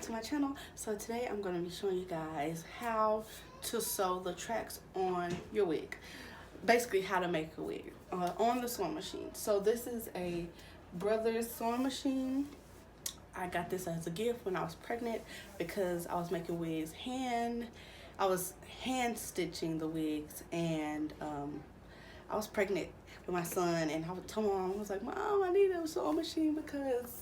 to my channel. So today I'm going to be showing you guys how to sew the tracks on your wig. Basically how to make a wig on the sewing machine. So this is a Brothers sewing machine. I got this as a gift when I was pregnant because I was making wigs I was hand stitching the wigs, and I was pregnant with my son, and I told my mom, I was like, Mom, I need a sewing machine because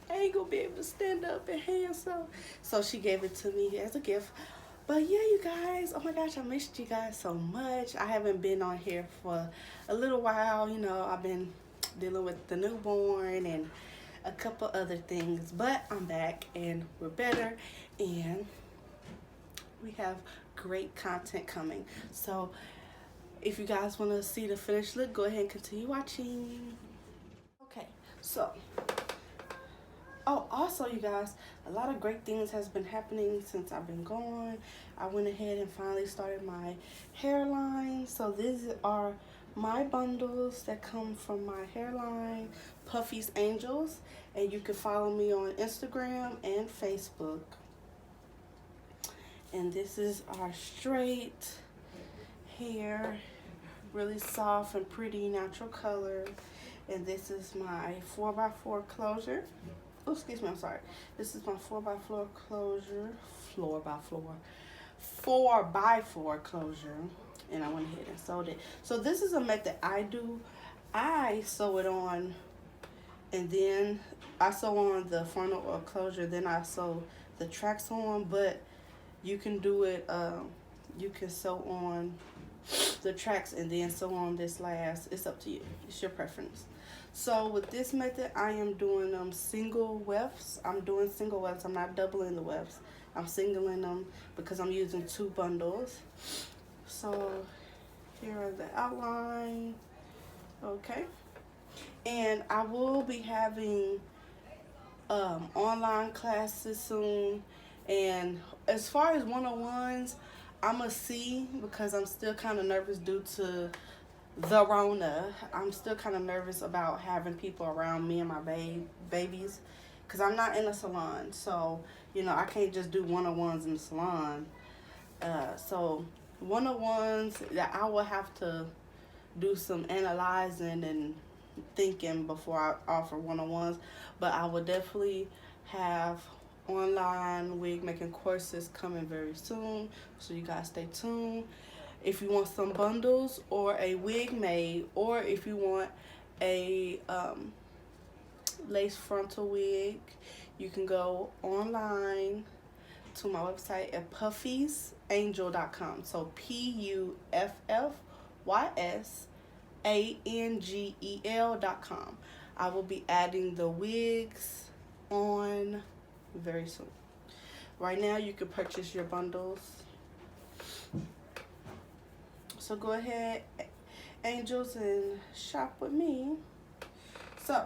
I ain't gonna be able to stand up and hand sew. So she gave it to me as a gift. But yeah, you guys, oh my gosh, I missed you guys so much. I haven't been on here for a little while. You know, I've been dealing with the newborn and a couple other things, but I'm back and we're better and we have great content coming. So if you guys want to see the finished look, go ahead and continue watching. Okay, so also you guys, a lot of great things has been happening since I've been gone. I went ahead and finally started my hairline. So these are my bundles that come from my hairline, Puffy's Angels, and you can follow me on Instagram and Facebook. And this is our straight hair, really soft and pretty natural color. And this is my 4x4 closure. Oh, excuse me, I'm sorry. This is my 4x4 closure, 4x4 closure, and I went ahead and sewed it. So this is a method I do. I sew it on, and then I sew on the frontal or closure, then I sew the tracks on, but you can do it, you can sew on the tracks and then sew on this last. It's up to you. It's your preference. So with this method, I am doing single wefts. I'm doing single wefts. I'm not doubling the wefts. I'm singling them because I'm using 2 bundles. So here are the outline. Okay. And I will be having online classes soon. And as far as one-on-ones, I'm a C because I'm still kind of nervous due to the Rona. I'm still kind of nervous about having people around me and my babies because I'm not in a salon. So, you know, I can't just do one-on-ones in the salon. So one-on-ones, I will have to do some analyzing and thinking before I offer one-on-ones. But I will definitely have online wig making courses coming very soon, so you guys stay tuned. If you want some bundles or a wig made, or if you want a lace frontal wig, you can go online to my website at puffysangel.com. So PUFFYSANGEL.com. I will be adding the wigs on very soon. Right now you can purchase your bundles. So go ahead, angels, and shop with me. So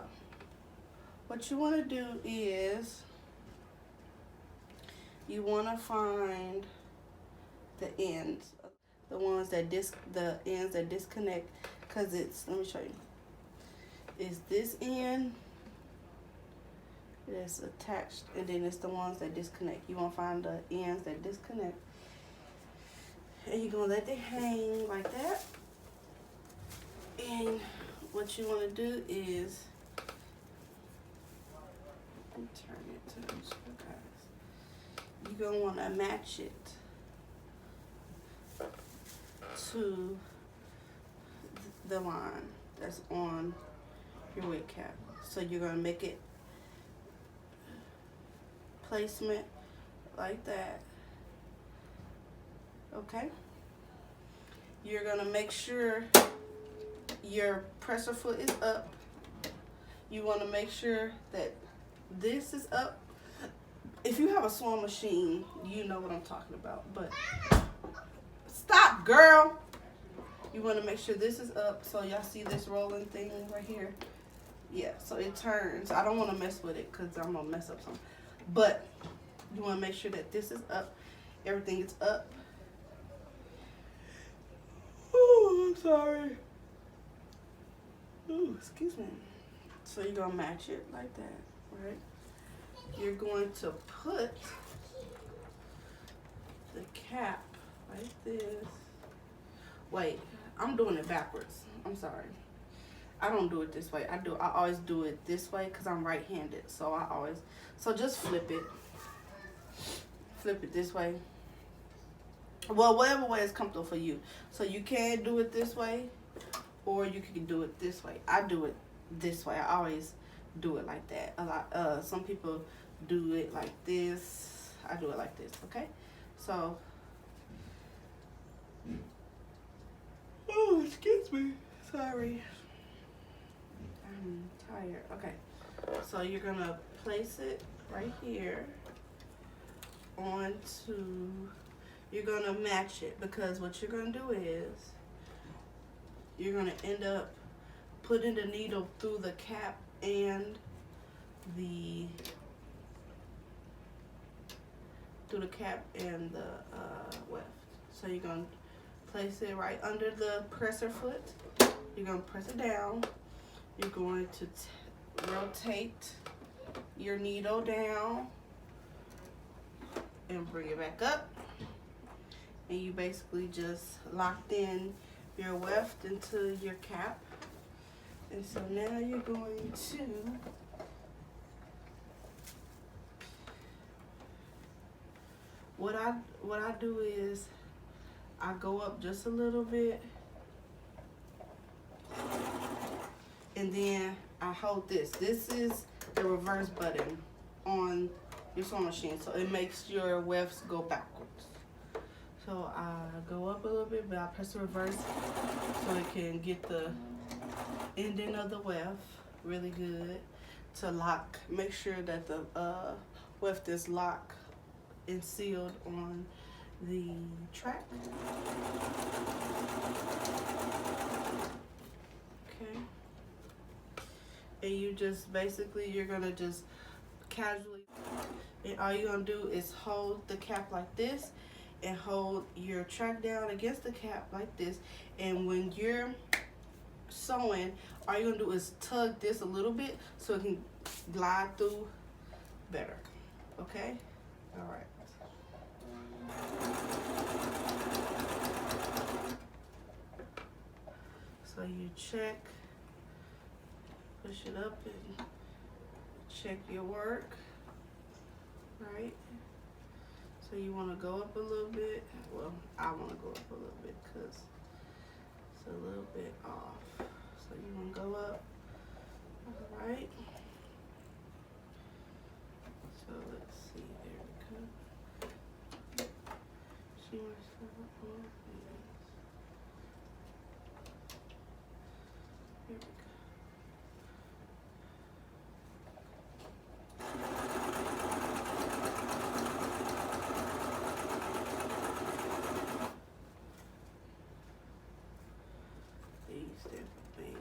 what you want to do is you want to find the ends, the ends that disconnect, because it's, let me show you, is this end that's attached, and then it's the ones that disconnect. You want to find the ends that disconnect, and you're going to let it hang like that. And what you want to do is, let me turn it to show you guys. You're going to want to match it to the line that's on your wig cap. So you're going to make it placement like that. Okay, you're gonna make sure your presser foot is up. You want to make sure that this is up. If you have a sewing machine, you know what I'm talking about. But stop, girl. You want to make sure this is up. So y'all see this rolling thing right here? Yeah, so it turns. I don't want to mess with it because I'm gonna mess up something. But you want to make sure that this is up. Everything is up. Oh, I'm sorry. Ooh, excuse me. So you're gonna match it like that, right? you're going to put the cap like this. Wait, I'm doing it backwards. I'm sorry. I don't do it this way. I always do it this way because I'm right-handed. So so just flip it. Flip it this way. Well, whatever way is comfortable for you. So you can do it this way, or you can do it this way. I do it this way. I always do it like that. A lot. Some people do it like this. I do it like this. Okay. So. Oh, excuse me. Sorry. I'm tired. Okay. So you're gonna place it right here onto. You're gonna match it, because what you're gonna do is you're gonna end up putting the needle through the cap and the weft. So you're gonna place it right under the presser foot. You're gonna press it down. You're going to rotate your needle down and bring it back up. And you basically just locked in your weft into your cap. And so now you're going to what I do is I go up just a little bit, and then I hold this. This is the reverse button on your sewing machine, so it makes your wefts go backwards. So I go up a little bit, but I press the reverse so it can get the ending of the weft really good to lock. Make sure that the weft is locked and sealed on the track. Okay. And you just basically, you're gonna just casually, and all you're gonna do is hold the cap like this and hold your track down against the cap like this. And when you're sewing, all you're gonna do is tug this a little bit so it can glide through better. Okay? All right. So you check, push it up and check your work, right? So you want to go up a little bit. Well, I want to go up a little bit because it's a little bit off. So you want to go up, all right? So let's see, there we go. She wants to start on this. Here we go. These different things.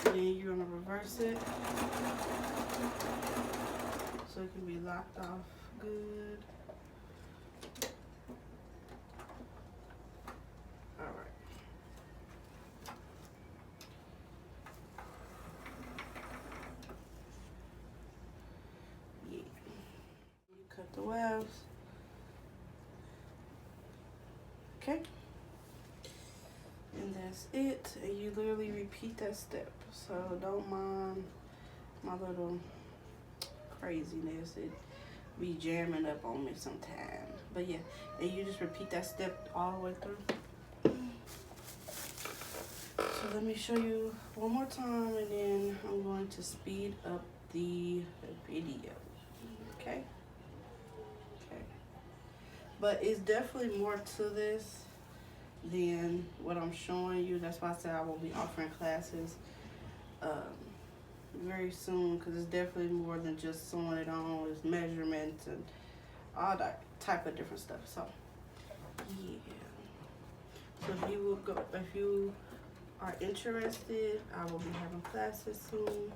Then you're gonna reverse it so it can be locked off good. All right. Yeah. You cut the wefts. Okay. And that's it. And you literally repeat that step. So don't mind my little craziness. It be jamming up on me sometimes. But yeah, and you just repeat that step all the way through. So let me show you one more time, and then I'm going to speed up the video. Okay? Okay. But it's definitely more to this than what I'm showing you. That's why I said I will be offering classes very soon, because it's definitely more than just sewing it on. It's measurements and all that type of different stuff. So yeah. So if you are interested, I will be having classes soon.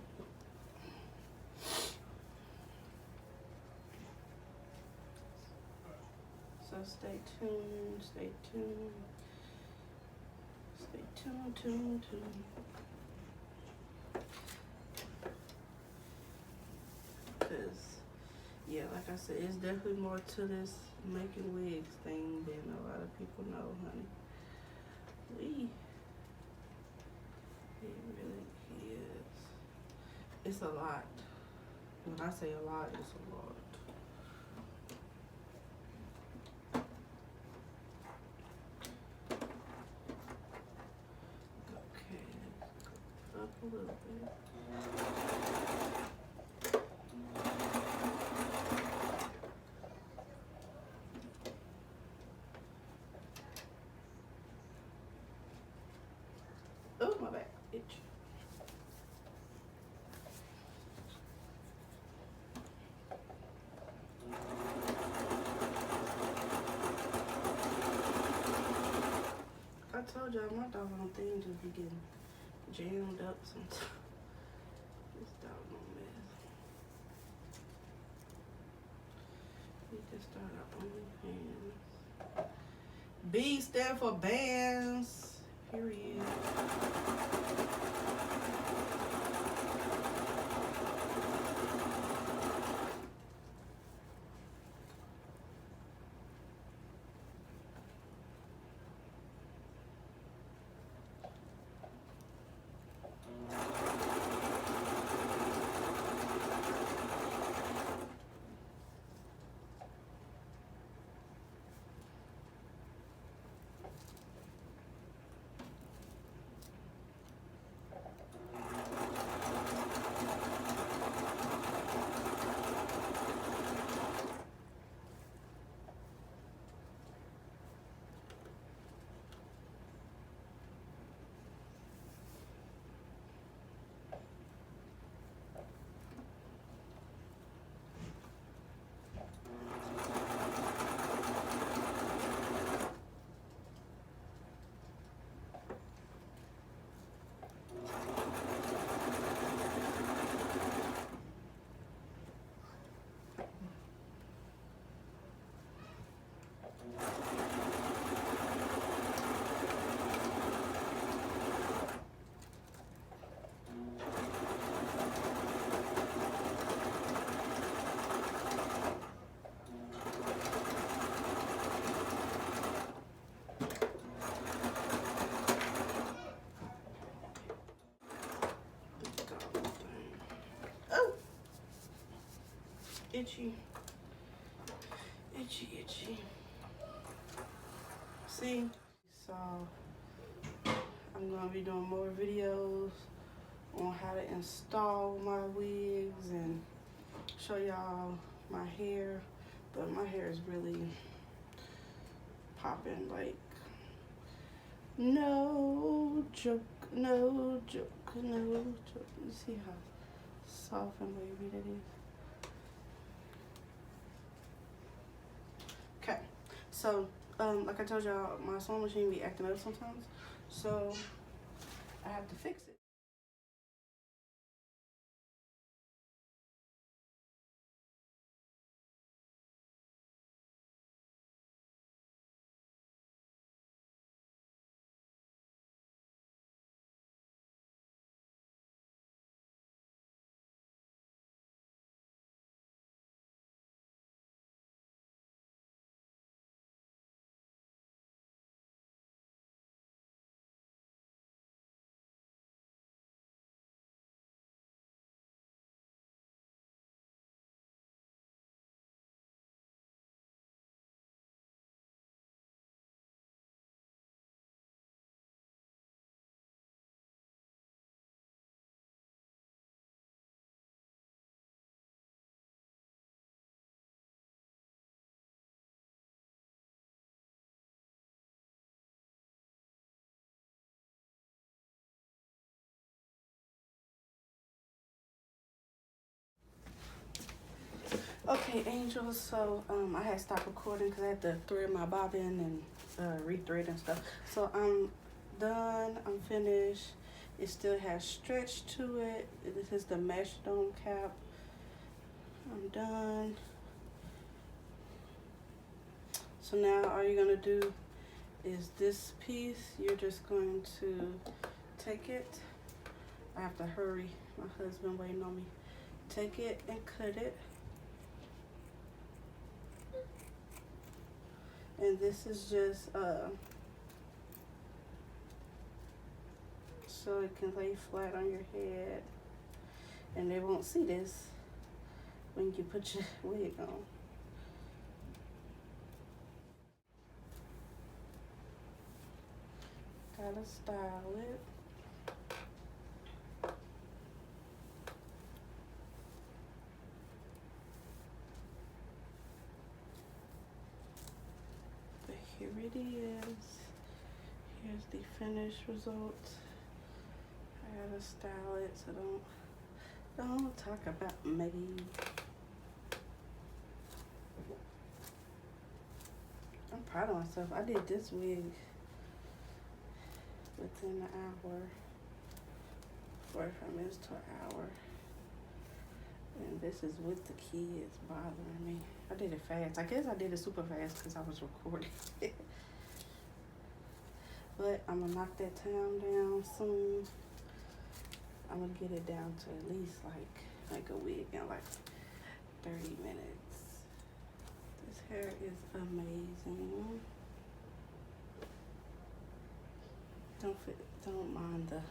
So stay tuned, stay tuned, stay tuned. Cause yeah, like I said, it's definitely more to this making wigs thing than a lot of people know, honey. It really is. It's a lot. When I say a lot, it's a lot. Okay, up a little bit. Oh, my back itch. I told y'all my doggone thing just be getting jammed up sometimes. This doggone mess. We just start our OnlyFans. B stand for bands. Period. Oh, itchy. Itchy. See? So I'm gonna be doing more videos on how to install my wigs and show y'all my hair. But my hair is really popping, like no joke. You see how soft and wavy that is? Okay, so like I told y'all, my sewing machine be acting up sometimes, so I have to fix it. Okay, angels. So I had stopped recording because I had to thread my bobbin and rethread and stuff. So I'm done. I'm finished. It still has stretch to it. This is the mesh dome cap. I'm done. So now all you're gonna do is this piece. You're just going to take it. I have to hurry. My husband waiting on me. Take it and cut it. And this is just so it can lay flat on your head, and they won't see this when you put your wig on. Gotta style it. But here it is. Here's the finished result. I gotta style it, so don't talk about me. I'm proud of myself. I did this wig within an hour, 45 minutes to an hour. And this is with the kids bothering me. I did it fast. I guess I did it super fast because I was recording. But I'm gonna knock that time down soon. I'm gonna get it down to at least like a wig in like 30 minutes. This hair is amazing. Don't mind the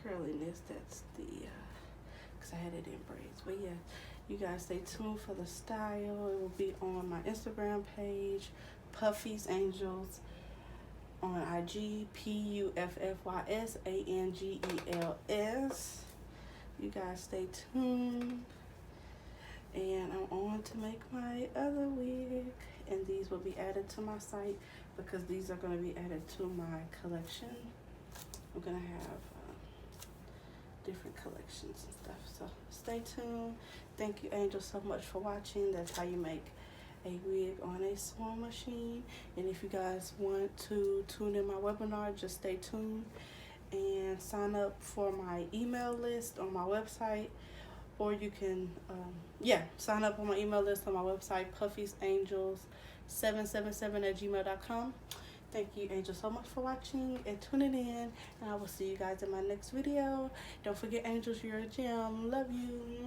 curliness. That's the because I had it in braids. But yeah, you guys stay tuned for the style. It will be on my Instagram page, Puffy's Angels, on IG, Puffy'sAngels. You guys stay tuned. And I'm on to make my other wig, and these will be added to my site because these are going to be added to my collection. I'm going to have different collections and stuff, so stay tuned. Thank you, Angel, so much for watching. That's how you make a wig on a sewing machine. And if you guys want to tune in my webinar, just stay tuned and sign up for my email list on my website, or you can sign up on my email list on my website, puffysangels777@gmail.com. Thank you, Angel, so much for watching and tuning in, and I will see you guys in my next video. Don't forget, Angels, you're a gem. Love you.